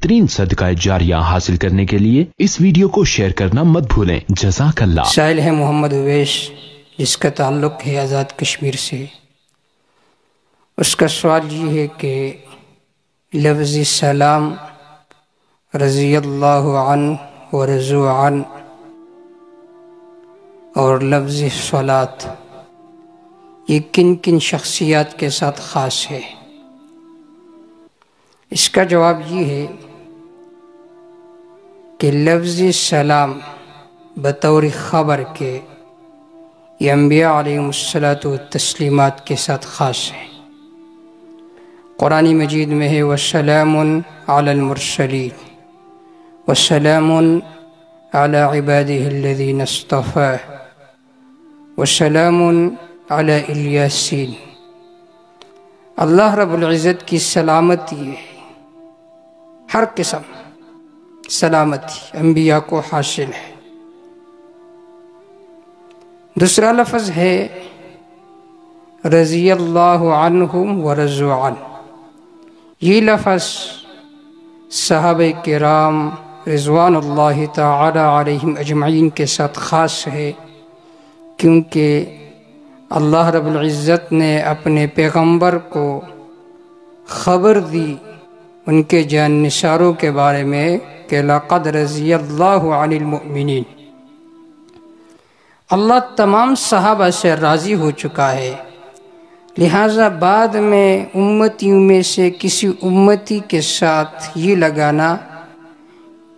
بہترین صدقہ جاریہ حاصل کرنے کے لیے اس ویڈیو کو شیئر کرنا مت بھولیں۔ جزاک اللہ۔ سائل ہے محمد اویش، جس کا تعلق ہے آزاد کشمیر سے۔ اس کا سوال یہ ہے کہ لفظ سلام، رضی اللہ عنہ ورضوا عنہ، اور لفظ صلاۃ، یہ کن کن شخصیات کے ساتھ خاص ہے؟ اس کا جواب یہ ہے کہ لفظ سلام بطور خبر کے یہ انبیاء علیہم الصلاۃ والتسلیمات کے ساتھ خاص ہے۔ قرآن مجید میں ہے وَسَلَامٌ عَلَى الْمُرْسَلِينَ وَسَلَامٌ عَلَى عِبَادِهِ الَّذِينَ اصْطَفَىٰ وَسَلَامٌ عَلَى الْيَاسِينَ۔ اللہ رب العزت کی سلامتی ہے، ہر قسم سلامتی انبیاء کو حاصل ہے۔ دوسرا لفظ ہے رضی اللہ عنہم ورضوا عنہ۔ یہ لفظ صحابہ کرام رضوان اللہ تعالی علیہم اجمعین کے ساتھ خاص ہے، کیونکہ اللہ رب العزت نے اپنے پیغمبر کو خبر دی ان کے جان نثاروں کے بارے میں کہ لقد رضی اللہ عن المؤمنین۔ اللہ تمام صحابہ سے راضی ہو چکا ہے، لہٰذا بعد میں امتیوں میں سے کسی امتی کے ساتھ یہ لگانا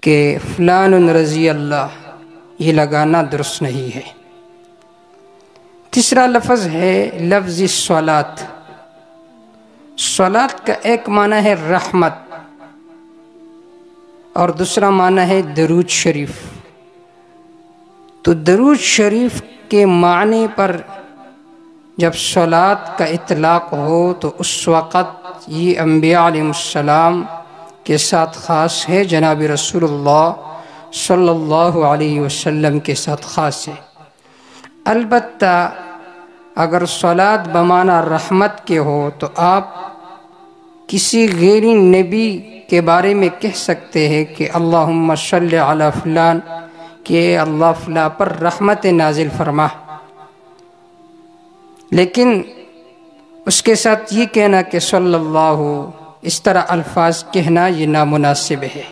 کہ فلان رضی اللہ، یہ لگانا درست نہیں ہے۔ تیسرا لفظ ہے لفظ صلاۃ۔ صلاۃ کا ایک معنی ہے رحمت اور دوسرا معنی ہے درود شریف۔ تو درود شریف کے معنی پر جب صلاۃ کا اطلاق ہو تو اس وقت یہ انبیاء علیہ السلام کے ساتھ خاص ہے، جناب رسول اللہ صلی اللہ علیہ وسلم کے ساتھ خاص ہے۔ البتہ اگر صلاۃ بمعنی رحمت کے ہو تو آپ کسی غیر نبی کے بارے میں کہہ سکتے ہیں کہ اللہم صلی علی فلان، کہ اللہ فلاں پر رحمت نازل فرما، لیکن اس کے ساتھ یہ کہنا کہ صلی اللہ، اس طرح الفاظ کہنا یہ نامناسب ہے۔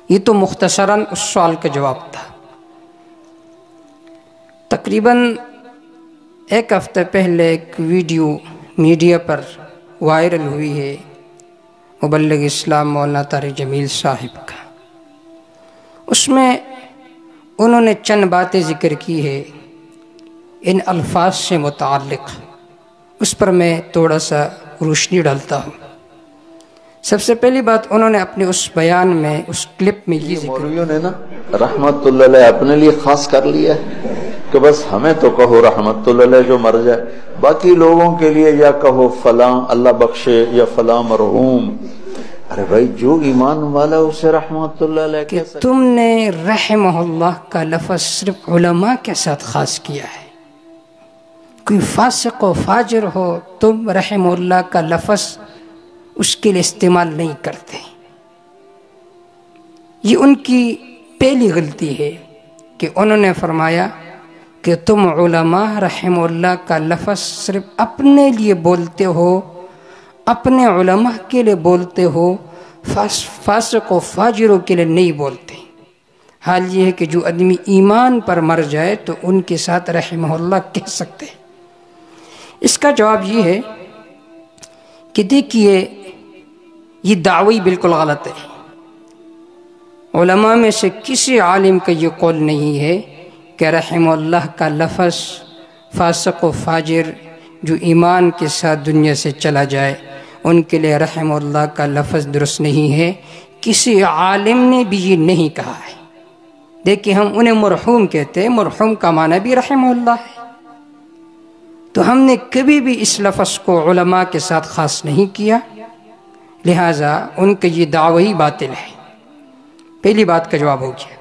یہ تو مختصراً اس سوال کا جواب تھا۔ تقریباً ایک ہفتہ پہلے ایک ویڈیو میڈیا پر وائرل ہوئی ہے مبلغ اسلام مولانا طارق جمیل صاحب کا۔ اس میں انہوں نے چند باتیں ذکر کی ہے ان الفاظ سے متعلق، اس پر میں تھوڑا سا روشنی ڈالتا ہوں۔ سب سے پہلی بات انہوں نے اپنے اس بیان میں، اس کلپ میں یہ ذکر مولویوں نے نا رحمت اللہ علیہ اپنے لیے خاص کر لیا ہے کہ بس ہمیں تو کہو رحمت اللہ علیہ جو مر جائے، باقی لوگوں کے لیے یا کہو فلاں اللہ بخشے یا فلاں مرحوم۔ ارے بھائی جو ایمان والا اسے رحمت اللہ علیہ کہ تم نے رحمہ اللہ کا لفظ صرف علماء کے ساتھ خاص کیا ہے۔ کوئی فاسق و فاجر ہو، تم رحمہ اللہ کا لفظ اس کے لیے استعمال نہیں کرتے۔ یہ ان کی پہلی غلطی ہے کہ انہوں نے فرمایا کہ تم علماء رحمہ اللہ کا لفظ صرف اپنے لیے بولتے ہو، اپنے علماء کے لیے بولتے ہو، فاسق و فاجروں کے لیے نہیں بولتے۔ حال یہ ہے کہ جو آدمی ایمان پر مر جائے تو ان کے ساتھ رحمہ اللہ کہہ سکتے ہیں۔ اس کا جواب یہ ہے کہ دیکھیے یہ دعوی بالکل غلط ہے۔ علماء میں سے کسی عالم کا یہ قول نہیں ہے کہ رحمہ اللہ کا لفظ فاسق و فاجر جو ایمان کے ساتھ دنیا سے چلا جائے ان کے لیے رحمہ اللہ کا لفظ درست نہیں ہے۔ کسی عالم نے بھی یہ نہیں کہا ہے۔ دیکھیں ہم انہیں مرحوم کہتے ہیں، مرحوم کا معنی بھی رحمہ اللہ ہے، تو ہم نے کبھی بھی اس لفظ کو علماء کے ساتھ خاص نہیں کیا، لہٰذا ان کا یہ دعوی باطل ہے۔ پہلی بات کا جواب ہو گیا۔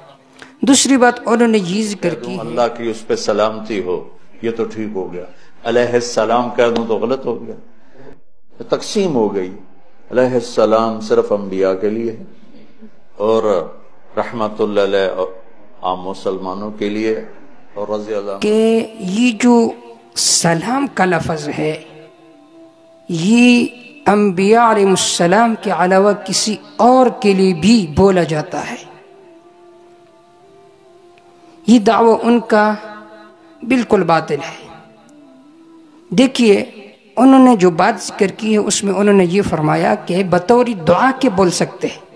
دوسری بات انہوں نے یہ ذکر کی ہے اللہ کی اس پہ سلامتی ہو، یہ تو ٹھیک ہو گیا، علیہ السلام کہہ دوں تو غلط ہو گیا، تقسیم ہو گئی۔ علیہ السلام صرف انبیاء کے لیے ہے اور رحمت اللہ علیہ عام مسلمانوں کے لیے، اور رضی اللہ کہ یہ جو سلام کا لفظ ہے یہ انبیاء علیہ السلام کے علاوہ کسی اور کے لیے بھی بولا جاتا ہے، یہ دعویٰ ان کا بالکل باطل ہے۔ دیکھیے انہوں نے جو بات ذکر کی ہے اس میں انہوں نے یہ فرمایا کہ بطور دعا کے بول سکتے ہیں،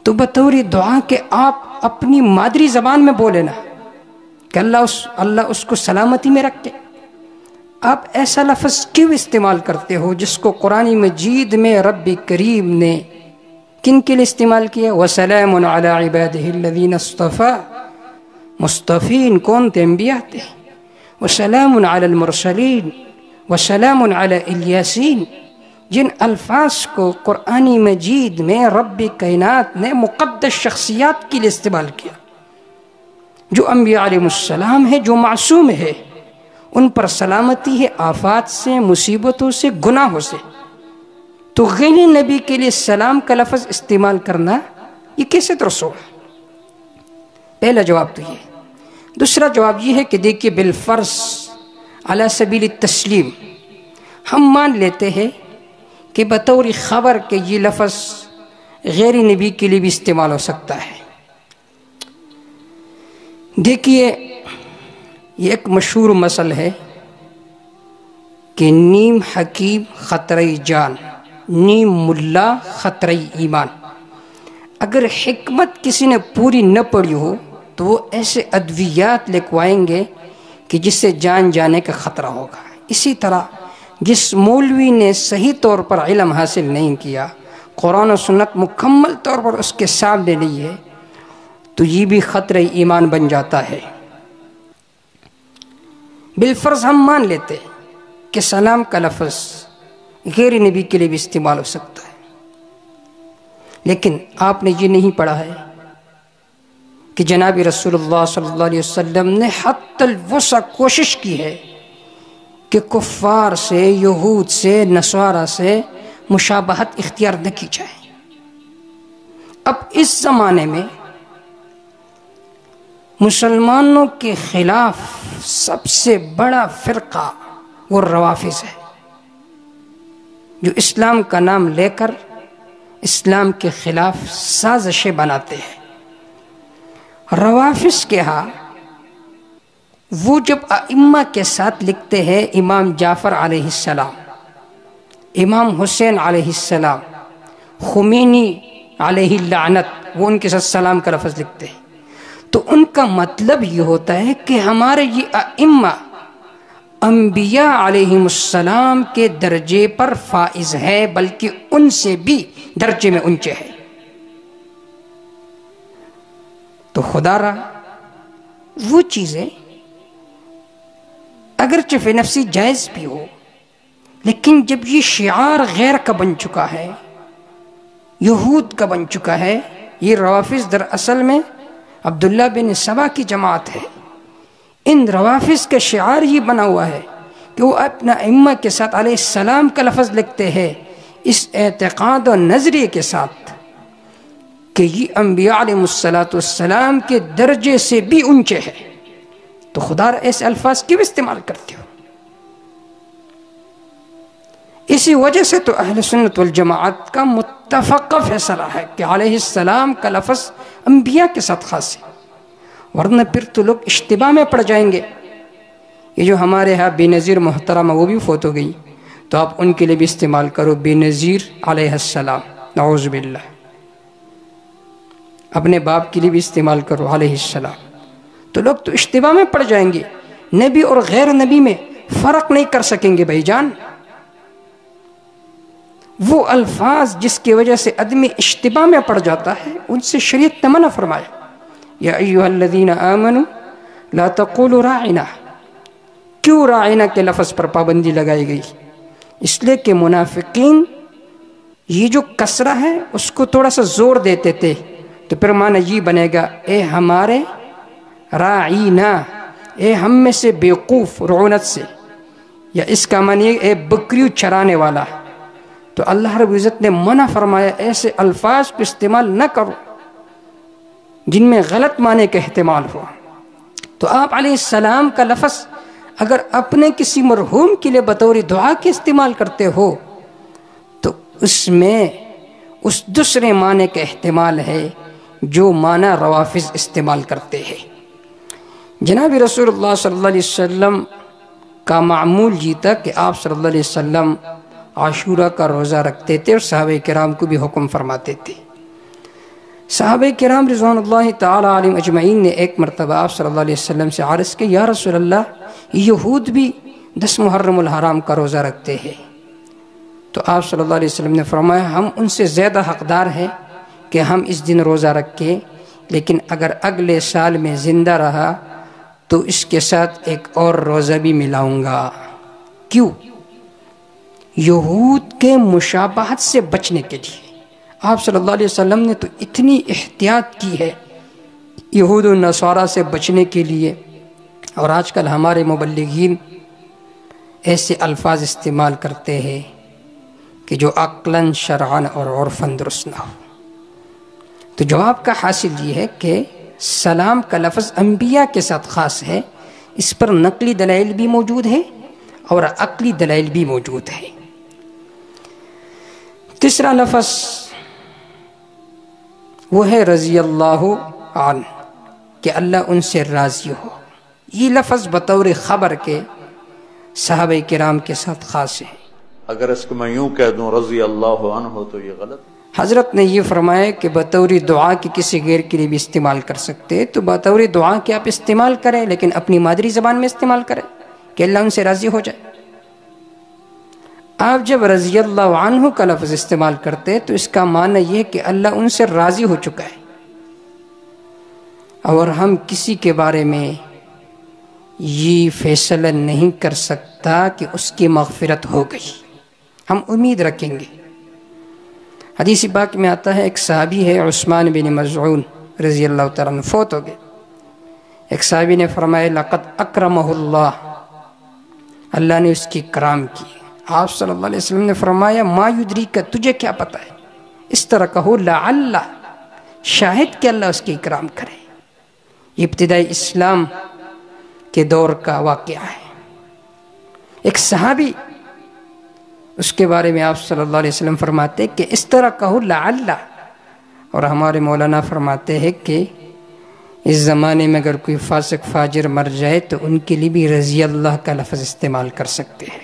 تو بطور دعا کے آپ اپنی مادری زبان میں بولے نا کہ اللہ اس کو سلامتی میں رکھے۔ آپ ایسا لفظ کیوں استعمال کرتے ہو جس کو قرآن مجید میں رب کریم نے کن کے لیے استعمال کیا؟ وَسَلَامٌ عَلَىٰ عِبَادِهِ الَّذِينَ اصْطَفَىٰ، مصطفین کون تھے؟ انبیاء تھے۔ وَسَلَامٌ عَلَى الْمُرْسَلِينَ وَسَلَامٌ عَلَى الیاسین، جن الفاظ کو قرآن مجید میں رب کائنات نے مقدس شخصیات کے لیے استعمال کیا، جو انبیاء علیہ السلام ہے، جو معصوم ہے، ان پر سلامتی ہے آفات سے، مصیبتوں سے، گناہوں سے، تو غیر نبی کے لیے سلام کا لفظ استعمال کرنا یہ کیسے درست ہوگا؟ پہلا جواب تو یہ ہے۔ دوسرا جواب یہ ہے کہ دیکھیے بالفرض علی سبیل التسلیم ہم مان لیتے ہیں کہ بطور خبر کہ یہ لفظ غیر نبی کے لیے بھی استعمال ہو سکتا ہے۔ دیکھیے یہ ایک مشہور مثل ہے کہ نیم حکیم خطرہ جان، نیم ملا خطرہ ایمان۔ اگر حکمت کسی نے پوری نہ پڑھی ہو تو وہ ایسے ادویات لکھوائیں گے کہ جس سے جان جانے کا خطرہ ہوگا۔ اسی طرح جس مولوی نے صحیح طور پر علم حاصل نہیں کیا، قرآن و سنت مکمل طور پر اس کے سامنے نہیں ہے، تو یہ بھی خطرہ ایمان بن جاتا ہے۔ بالفرض ہم مان لیتے کہ سلام کا لفظ غیر نبی کے لیے بھی استعمال ہو سکتا ہے، لیکن آپ نے یہ نہیں پڑھا ہے کہ جناب رسول اللہ صلی اللہ علیہ وسلم نے حتی الوسع کوشش کی ہے کہ کفار سے، یہود سے، نصارہ سے مشابہت اختیار نہ کی جائے۔ اب اس زمانے میں مسلمانوں کے خلاف سب سے بڑا فرقہ وہ روافض ہے، جو اسلام کا نام لے کر اسلام کے خلاف سازشیں بناتے ہیں۔ روافض کے ہاں وہ جب ائمہ کے ساتھ لکھتے ہیں امام جعفر علیہ السلام، امام حسین علیہ السلام، خمینی علیہ اللعنت، وہ ان کے ساتھ سلام کا لفظ لکھتے ہیں، تو ان کا مطلب یہ ہوتا ہے کہ ہمارے یہ ائمہ انبیاء علیہ السلام کے درجے پر فائز ہے، بلکہ ان سے بھی درجے میں اونچے ہے۔ تو خدا را وہ چیزیں اگرچہ فی نفسی جائز بھی ہو، لیکن جب یہ شعار غیر کا بن چکا ہے، یہود کا بن چکا ہے، یہ روافض در اصل میں عبداللہ بن سبا کی جماعت ہے، ان روافض کا شعار یہ بنا ہوا ہے کہ وہ اپنا ائمہ کے ساتھ علیہ السلام کا لفظ لکھتے ہیں اس اعتقاد و نظریے کے ساتھ کہ یہ انبیاء علیہ السلام کے درجے سے بھی اونچے ہے، تو خدا ایسے الفاظ کیوں استعمال کرتے ہو؟ اسی وجہ سے تو اہل سنت والجماعت کا متفقہ فیصلہ ہے کہ علیہ السلام کا لفظ انبیاء کے ساتھ خاص ہے، ورنہ پھر تو لوگ اشتباہ میں پڑ جائیں گے۔ یہ جو ہمارے ہاں بے نظیر محترمہ وہ بھی فوت ہو گئی، تو آپ ان کے لیے بھی استعمال کرو بے نظیر علیہ السلام، نعوذ باللہ۔ اپنے باپ کے لیے بھی استعمال کرو علیہ السلام، تو لوگ تو اشتباہ میں پڑ جائیں گے، نبی اور غیر نبی میں فرق نہیں کر سکیں گے بھائی جان۔ وہ الفاظ جس کی وجہ سے آدمی اشتباہ میں پڑ جاتا ہے ان سے شریعت نے منع فرمایا، یا ایھا الذین آمنوا لا تقولوا راعنا۔ کیوں راعنا کے لفظ پر پابندی لگائی گئی؟ اس لیے کہ منافقین یہ جو کسرہ ہے اس کو تھوڑا سا زور دیتے تھے، تو پھر معنی یہ بنے گا اے ہمارے راعینا، اے ہم میں سے بیوقوف، رعونت سے، یا اس کا معنی اے بکریوں چرانے والا۔ تو اللہ رب العزت نے منع فرمایا ایسے الفاظ کو استعمال نہ کرو جن میں غلط معنی کا احتمال ہو۔ تو آپ علیہ السلام کا لفظ اگر اپنے کسی مرحوم کے لیے بطور دعا کے استعمال کرتے ہو تو اس میں اس دوسرے معنی کا احتمال ہے جو معنی روافض استعمال کرتے ہیں۔ جناب رسول اللہ صلی اللہ علیہ وسلم کا معمول یہ تھا کہ آپ صلی اللہ علیہ وسلم عاشورہ کا روزہ رکھتے تھے اور صحابہ کرام کو بھی حکم فرماتے تھے۔ صحابہ کرام رضوان اللہ تعالی علیہم اجمعین نے ایک مرتبہ آپ صلی اللہ علیہ وسلم سے عرض کہ یا رسول اللہ یہود بھی 10 محرم الحرام کا روزہ رکھتے ہیں۔ تو آپ صلی اللہ علیہ وسلم نے فرمایا ہم ان سے زیادہ حقدار ہیں کہ ہم اس دن روزہ رکھیں، لیکن اگر اگلے سال میں زندہ رہا تو اس کے ساتھ ایک اور روزہ بھی ملاؤں گا۔ کیوں؟ یہود کے مشابہت سے بچنے کے لیے آپ صلی اللہ علیہ وسلم نے تو اتنی احتیاط کی ہے یہود و نصارہ سے بچنے کے لیے، اور آج کل ہمارے مبلغین ایسے الفاظ استعمال کرتے ہیں کہ جو عقلاً شرعاً اور عرفاً درست نہ ہو۔ تو جواب کا حاصل یہ ہے کہ سلام کا لفظ انبیاء کے ساتھ خاص ہے، اس پر نقلی دلائل بھی موجود ہے اور عقلی دلائل بھی موجود ہے۔ تیسرا لفظ وہ ہے رضی اللہ عنہ، کہ اللہ ان سے راضی ہو۔ یہ لفظ بطور خبر کے صحابہ کرام کے ساتھ خاص ہے۔ اگر اس کو میں یوں کہہ دوں رضی اللہ عنہ تو یہ غلط۔ حضرت نے یہ فرمایا کہ بطور دعا کی کسی غیر کے لیے بھی استعمال کر سکتے، تو بطور دعا کے آپ استعمال کریں لیکن اپنی مادری زبان میں استعمال کریں کہ اللہ ان سے راضی ہو جائے۔ آپ جب رضی اللہ عنہ کا لفظ استعمال کرتے تو اس کا معنی یہ کہ اللہ ان سے راضی ہو چکا ہے، اور ہم کسی کے بارے میں یہ فیصلہ نہیں کر سکتا کہ اس کی مغفرت ہو گئی، ہم امید رکھیں گے۔ حدیث پاک میں آتا ہے ایک صحابی ہے عثمان بن مظعون رضی اللہ تعالیٰ عنہ، فوت ہو گئے۔ ایک صحابی نے فرمایا لقد اکرمہ اللہ، اللہ نے اس کی اکرام کی۔ آپ صلی اللہ علیہ وسلم نے فرمایا ما یدریک، تجھے کیا پتہ ہے، اس طرح کہو لعل، شاہد کہ اللہ اس کی اکرام کرے۔ یہ ابتدائی اسلام کے دور کا واقعہ ہے۔ ایک صحابی، اس کے بارے میں آپ صلی اللہ علیہ وسلم فرماتے کہ اس طرح کہو لعل، اور ہمارے مولانا فرماتے ہیں کہ اس زمانے میں اگر کوئی فاسق فاجر مر جائے تو ان کے لیے بھی رضی اللہ کا لفظ استعمال کر سکتے ہیں۔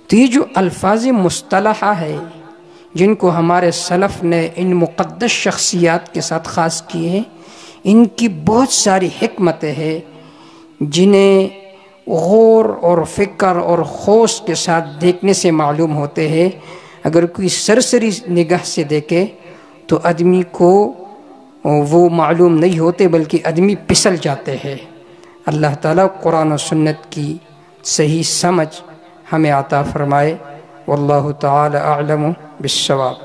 تو یہ جو الفاظ مصطلحہ ہے جن کو ہمارے سلف نے ان مقدس شخصیات کے ساتھ خاص کیے ہیں، ان کی بہت ساری حکمتیں ہیں جنہیں غور اور فکر اور خوش کے ساتھ دیکھنے سے معلوم ہوتے ہیں۔ اگر کوئی سرسری نگاہ سے دیکھے تو آدمی کو وہ معلوم نہیں ہوتے بلکہ آدمی پھسل جاتے ہیں۔ اللہ تعالیٰ قرآن و سنت کی صحیح سمجھ ہمیں عطا فرمائے۔ واللہ تعالی اعلم بالصواب۔